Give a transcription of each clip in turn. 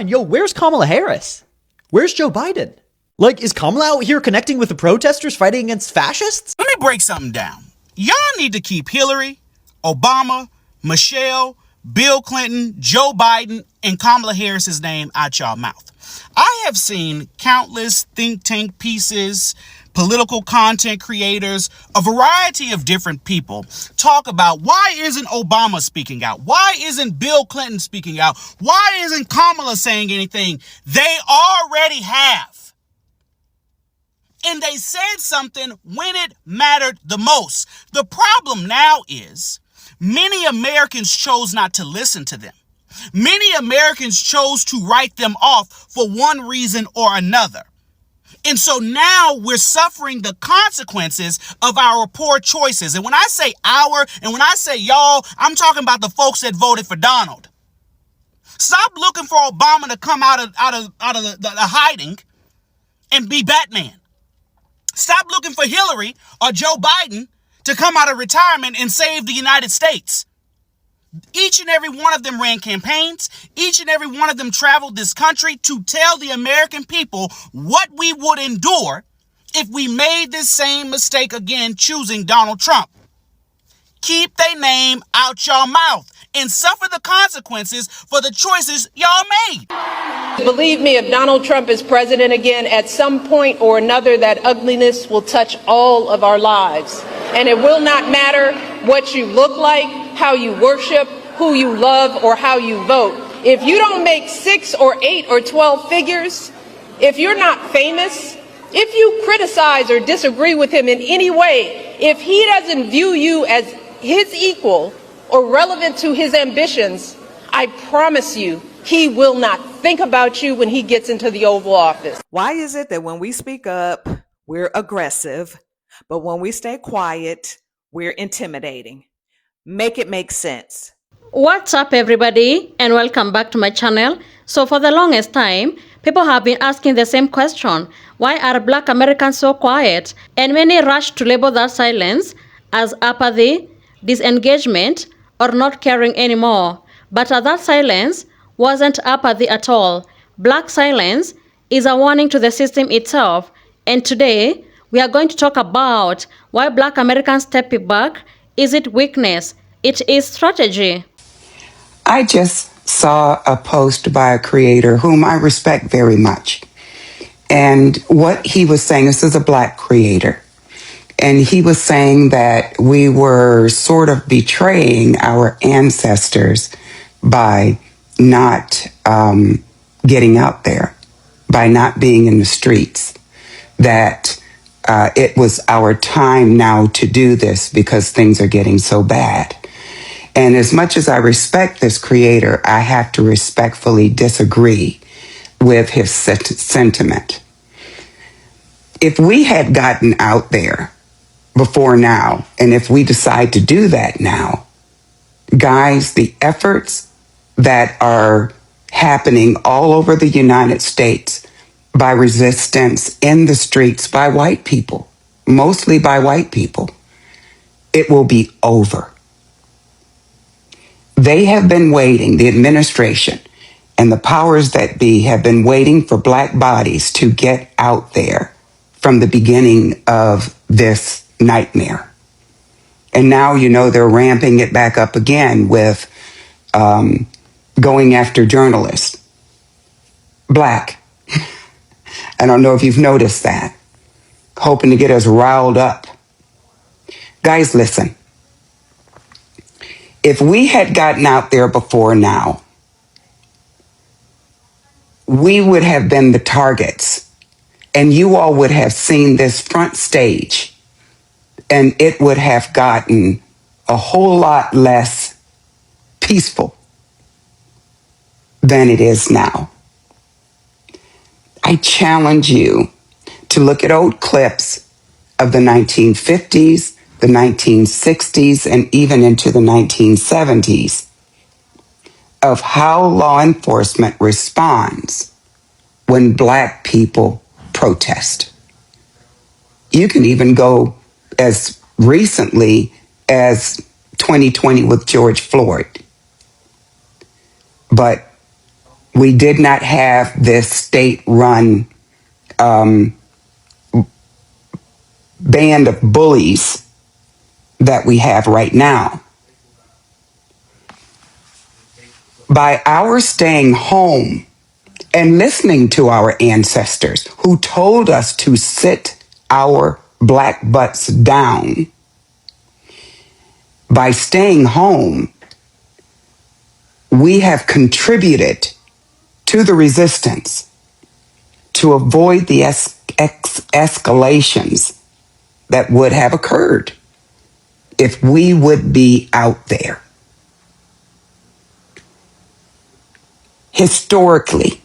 And yo, where's Kamala Harris? Where's Joe Biden? Like, is Kamala out here connecting with the protesters fighting against fascists? Let me break something down. Y'all need to keep Hillary, Obama, Michelle, Bill Clinton, Joe Biden, and Kamala Harris's name out y'all mouth. I have seen countless think tank pieces, political content creators, a variety of different people talk about why isn't Obama speaking out? Why isn't Bill Clinton speaking out? Why isn't Kamala saying anything? They already have. And they said something when it mattered the most. The problem now is many Americans chose not to listen to them. Many Americans chose to write them off for one reason or another. And so now we're suffering the consequences of our poor choices. And when I say our, and when I say y'all, I'm talking about the folks that voted for Donald. Stop looking for Obama to come out of the hiding and be Batman. Stop looking for Hillary or Joe Biden to come out of retirement and save the United States. Each and every one of them ran campaigns. Each and every one of them traveled this country to tell the American people what we would endure if we made this same mistake again, choosing Donald Trump. Keep their name out your mouth and suffer the consequences for the choices y'all made. Believe me, if Donald Trump is president again, at some point or another, that ugliness will touch all of our lives. And it will not matter what you look like, how you worship, who you love, or how you vote. If you don't make 6 or 8 or 12 figures, if you're not famous, if you criticize or disagree with him in any way, if he doesn't view you as his equal or relevant to his ambitions, I promise you, he will not think about you when he gets into the Oval Office. Why is it that when we speak up, we're aggressive, but when we stay quiet, we're intimidating? Make it make sense. What's up, everybody, and welcome back to my channel. So for the longest time, people have been asking the same question: why are Black Americans so quiet? And many rush to label that silence as apathy, disengagement, or not caring anymore. But that silence wasn't apathy at all. Black silence is a warning to the system itself. And today, we are going to talk about why Black Americans step back. Is it weakness? It is strategy. I just saw a post by a creator whom I respect very much. And what he was saying, this is a Black creator, and he was saying that we were sort of betraying our ancestors by not getting out there, by not being in the streets, that it was our time now to do this because things are getting so bad. And as much as I respect this creator, I have to respectfully disagree with his sentiment. If we had gotten out there before now, and if we decide to do that now, guys, the efforts that are happening all over the United States by resistance in the streets by white people, mostly by white people, it will be over. They have been waiting, the administration and the powers that be have been waiting for Black bodies to get out there from the beginning of this nightmare. And now, they're ramping it back up again with going after journalists. Black. I don't know if you've noticed that. Hoping to get us riled up. Guys, listen. If we had gotten out there before now, we would have been the targets, and you all would have seen this front stage, and it would have gotten a whole lot less peaceful than it is now. I challenge you to look at old clips of the 1950s, the 1960s, and even into the 1970s of how law enforcement responds when Black people protest. You can even go as recently as 2020 with George Floyd. But We did not have this state-run band of bullies that we have right now. By our staying home and listening to our ancestors who told us to sit our black butts down, by staying home, we have contributed to the resistance to avoid the escalations that would have occurred if we would be out there. Historically,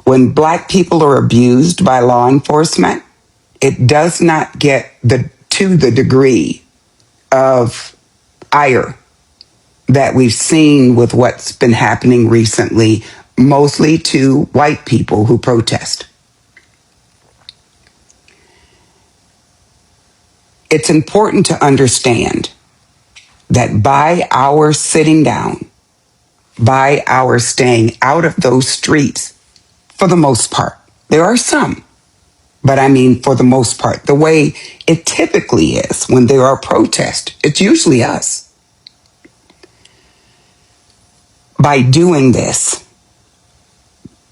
when black people are abused by law enforcement, it does not get to the degree of ire that we've seen with what's been happening recently, mostly to white people who protest. It's important to understand that by our sitting down, by our staying out of those streets, for the most part, there are some, but I mean for the most part, the way it typically is when there are protests, it's usually us. By doing this,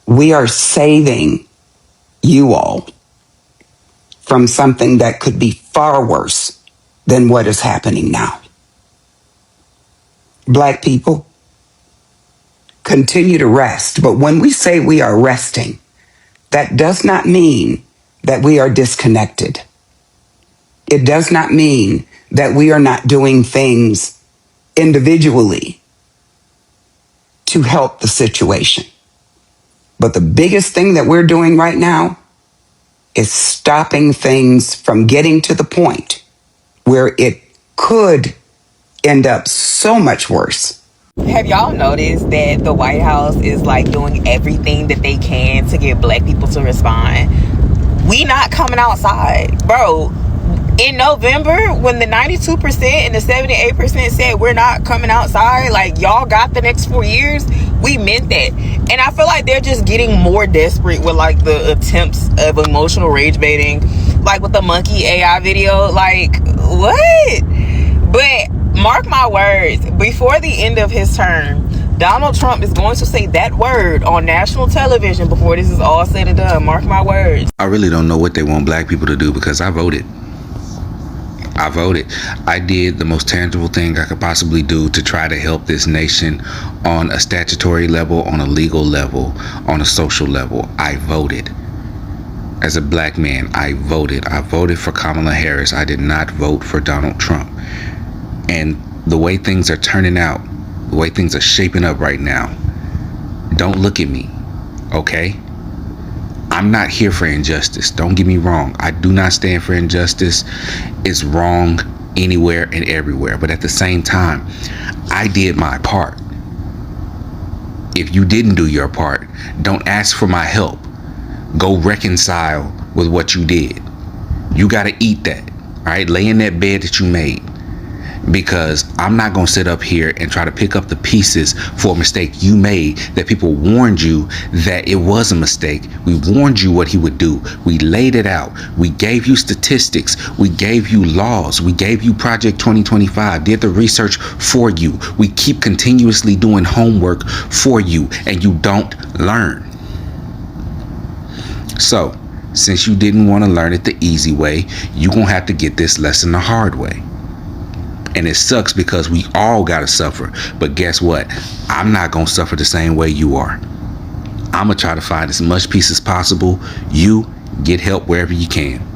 we are saving you all from something that could be far worse than what is happening now. Black people, continue to rest. But when we say we are resting, that does not mean that we are disconnected. It does not mean that we are not doing things individually to help the situation. But the biggest thing that we're doing right now is stopping things from getting to the point where it could end up so much worse. Have y'all noticed that the White House is like doing everything that they can to get black people to respond? We not coming outside, bro. In November, when the 92% and the 78% said we're not coming outside, like y'all got the next 4 years, we meant that. And I feel like they're just getting more desperate with like the attempts of emotional rage baiting, like with the monkey AI video. Like, what? But mark my words, before the end of his term, Donald Trump is going to say that word on national television before this is all said and done. Mark my words. I really don't know what they want black people to do because I voted. I did the most tangible thing I could possibly do to try to help this nation on a statutory level, on a legal level, on a social level. I voted. As a black man, I voted. I voted for Kamala Harris. I did not vote for Donald Trump. And the way things are turning out, the way things are shaping up right now, don't look at me, okay? I'm not here for injustice. Don't get me wrong. I do not stand for injustice. It's wrong anywhere and everywhere. But at the same time, I did my part. If you didn't do your part, don't ask for my help. Go reconcile with what you did. You got to eat that, all right? Lay in that bed that you made. Because I'm not going to sit up here and try to pick up the pieces for a mistake you made that people warned you that it was a mistake. We warned you what he would do. We laid it out. We gave you statistics. We gave you laws. We gave you Project 2025, did the research for you. We keep continuously doing homework for you, and you don't learn. So, since you didn't want to learn it the easy way, you're going to have to get this lesson the hard way. And it sucks because we all got to suffer. But guess what? I'm not going to suffer the same way you are. I'm going to try to find as much peace as possible. You get help wherever you can.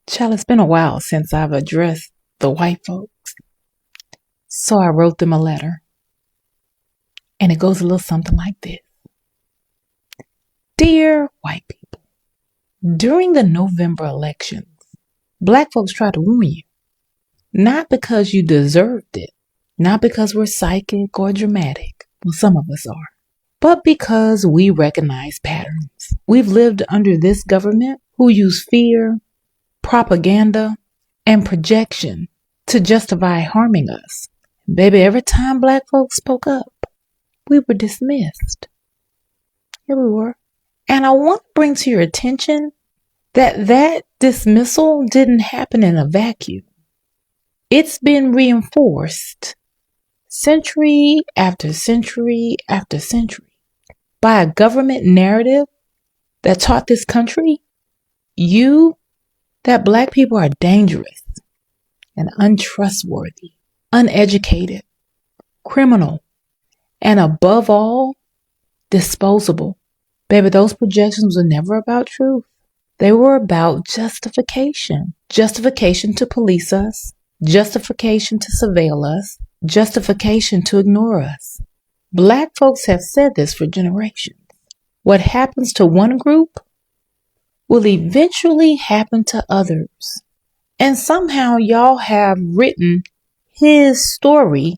Child, it's been a while since I've addressed the white folks. So I wrote them a letter. And it goes a little something like this. Dear white people, during the November elections, black folks tried to warn you. Not because you deserved it, not because we're psychic or dramatic, well, some of us are, but because we recognize patterns. We've lived under this government who use fear, propaganda, and projection to justify harming us. Baby, every time black folks spoke up, we were dismissed. Yeah, we were. And I want to bring to your attention that dismissal didn't happen in a vacuum. It's been reinforced century after century after century by a government narrative that taught this country that black people are dangerous and untrustworthy, uneducated, criminal, and above all, disposable. Baby, those projections were never about truth. They were about justification. Justification to police us, justification to surveil us, justification to ignore us. Black folks have said this for generations. What happens to one group will eventually happen to others. And somehow y'all have written his story,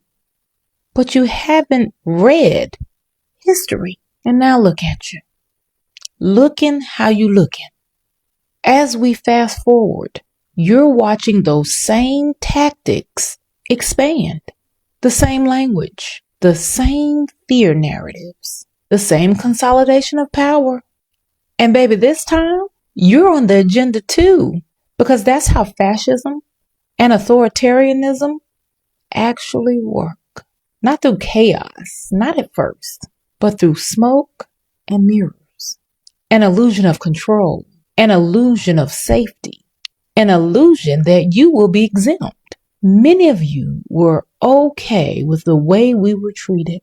but you haven't read history. And now look at you. Looking how you looking. As we fast forward, you're watching those same tactics expand. The same language, the same fear narratives, the same consolidation of power. And baby, this time, you're on the agenda too, because that's how fascism and authoritarianism actually work. Not through chaos, not at first, but through smoke and mirrors. An illusion of control, an illusion of safety, an illusion that you will be exempt. Many of you were okay with the way we were treated,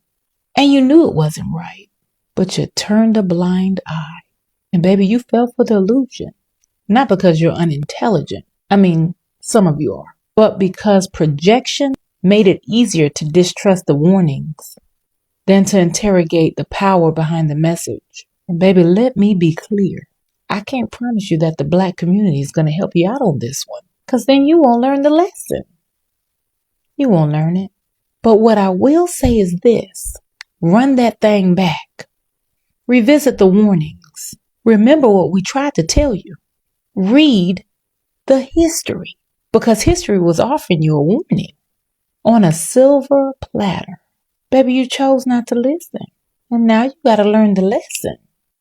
and you knew it wasn't right, but you turned a blind eye. And baby, you fell for the illusion, not because you're unintelligent. I mean, some of you are, but because projection made it easier to distrust the warnings than to interrogate the power behind the message. And baby, let me be clear. I can't promise you that the black community is going to help you out on this one, because then you won't learn the lesson. You won't learn it. But what I will say is this. Run that thing back. Revisit the warnings. Remember what we tried to tell you. Read the history, because history was offering you a warning on a silver platter. Baby, you chose not to listen, and now you got to learn the lesson.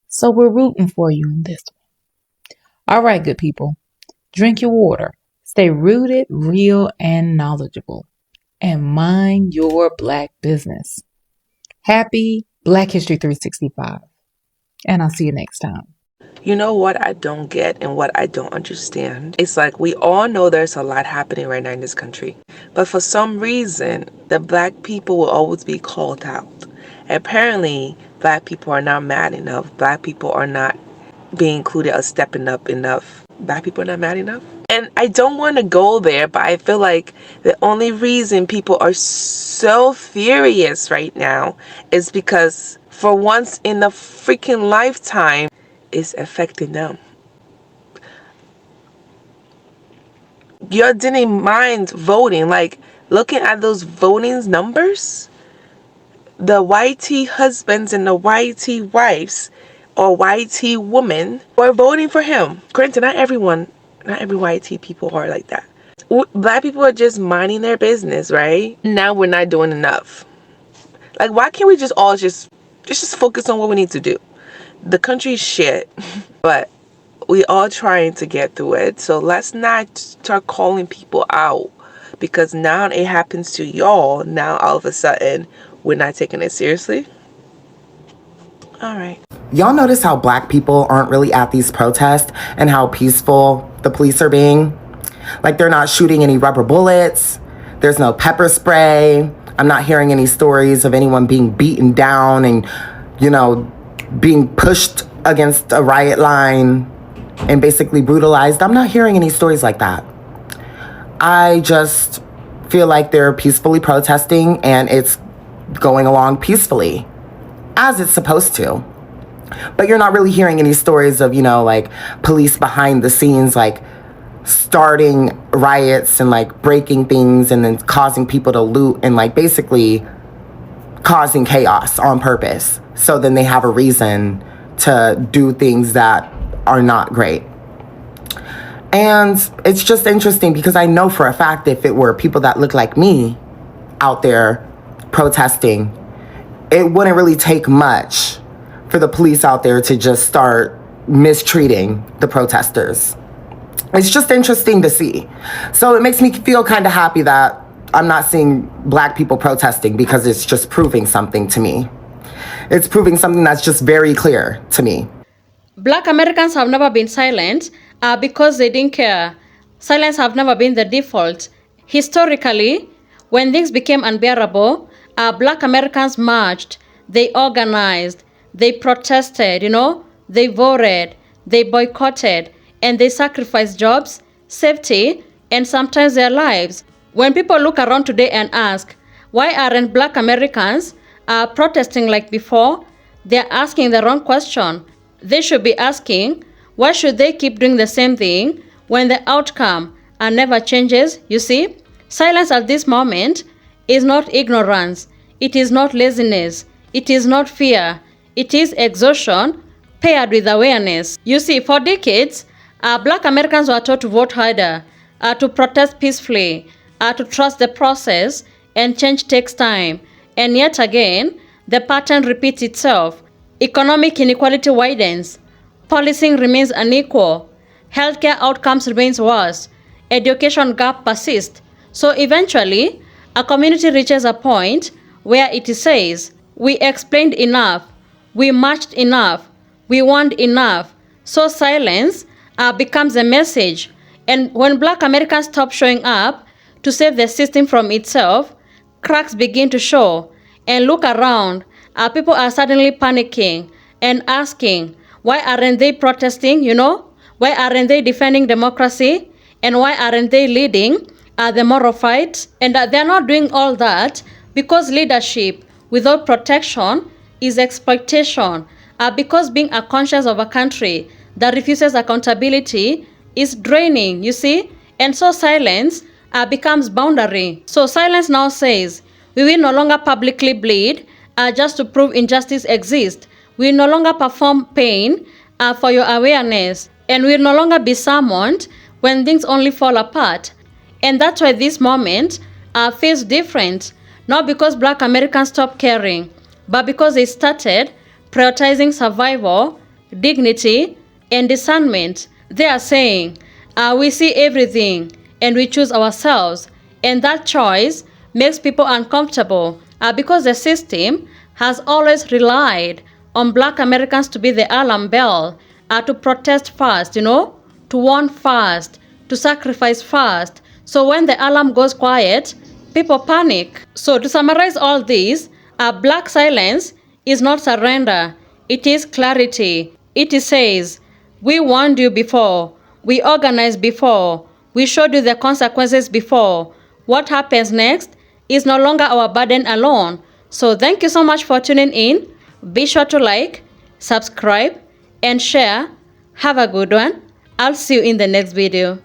So we're rooting for you on this one. All right, good people. Drink your water. Stay rooted, real, and knowledgeable. And mind your black business. Happy Black History 365. And I'll see you next time. You know what I don't get and what I don't understand? It's like we all know there's a lot happening right now in this country. But for some reason, the black people will always be called out. Apparently, black people are not mad enough. Black people are not being included or stepping up enough. Black people are not mad enough. And I don't want to go there, but I feel like the only reason people are so furious right now is because for once in a freaking lifetime, it's affecting them. You didn't mind voting. Like, looking at those voting numbers, the YT husbands and the YT wives or YT women were voting for him. Granted, not every YT people are like that. Black people are just minding their business, right? Now we're not doing enough. Like, why can't we just all just focus on what we need to do? The country's shit, but we all trying to get through it. So let's not start calling people out, because now it happens to y'all. Now all of a sudden we're not taking it seriously. All right. Y'all notice how black people aren't really at these protests and how peaceful the police are being? Like, they're not shooting any rubber bullets. There's no pepper spray. I'm not hearing any stories of anyone being beaten down and, being pushed against a riot line and basically brutalized. I'm not hearing any stories like that. I just feel like they're peacefully protesting and it's going along peacefully, as it's supposed to. But you're not really hearing any stories of, police behind the scenes, starting riots and, breaking things and then causing people to loot and, basically causing chaos on purpose. So then they have a reason to do things that are not great. And it's just interesting because I know for a fact if it were people that look like me out there protesting, it wouldn't really take much for the police out there to just start mistreating the protesters. It's just interesting to see. So it makes me feel kind of happy that I'm not seeing Black people protesting, because it's just proving something to me. It's proving something that's just very clear to me. Black Americans have never been silent because they didn't care. Silence have never been the default. Historically, when things became unbearable, Black Americans marched, they organized, they protested, they voted, they boycotted, and they sacrificed jobs, safety, and sometimes their lives. When people look around today and ask, why aren't Black Americans protesting like before? They're asking the wrong question. They should be asking, why should they keep doing the same thing when the outcome never changes? You see, silence at this moment is not ignorance. It is not laziness. It is not fear. It is exhaustion paired with awareness. You see, for decades, Black Americans were taught to vote harder, to protest peacefully, to trust the process, and change takes time. And yet again, the pattern repeats itself. Economic inequality widens. Policing remains unequal. Healthcare outcomes remains worse. Education gap persists. So eventually, a community reaches a point where it says, we explained enough, we marched enough, we warned enough. So silence becomes a message. And when Black Americans stop showing up to save the system from itself, cracks begin to show. And look around, people are suddenly panicking and asking, why aren't they protesting, Why aren't they defending democracy? And why aren't they leading the moral fight? And they're not doing all that because leadership without protection is exploitation. Because being a conscience of a country that refuses accountability is draining, you see? And so silence becomes boundary. So silence now says, we will no longer publicly bleed just to prove injustice exists. We will no longer perform pain for your awareness. And we will no longer be summoned when things only fall apart. And that's why this moment feels different. Not because Black Americans stopped caring, but because they started prioritizing survival, dignity, and discernment. They are saying, we see everything and we choose ourselves. And that choice makes people uncomfortable because the system has always relied on Black Americans to be the alarm bell, to protest fast, to warn fast, to sacrifice fast. So when the alarm goes quiet, people panic. So to summarize all this, Black silence is not surrender. It is clarity. It says, we warned you before. We organized before. We showed you the consequences before. What happens next is no longer our burden alone. So thank you so much for tuning in. Be sure to like, subscribe, and share. Have a good one. I'll see you in the next video.